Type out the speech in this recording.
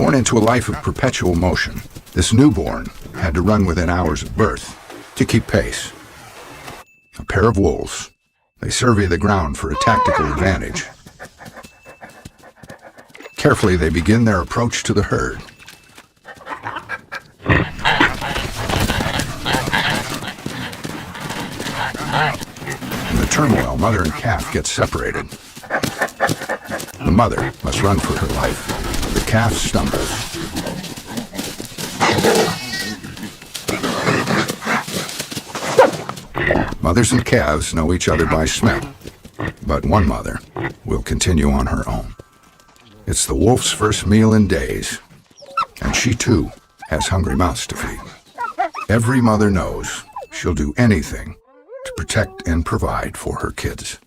Born into a life of perpetual motion, this newborn had to run within hours of birth to keep pace. A pair of wolves. They survey the ground for a tactical advantage. Carefully, they begin their approach to the herd. In the turmoil, mother and calf get separated. The mother must run for her life. The calf stumbles. Mothers and calves know each other by smell, but one mother will continue on her own. It's the wolf's first meal in days, and she too has hungry mouths to feed. Every mother knows she'll do anything to protect and provide for her kids.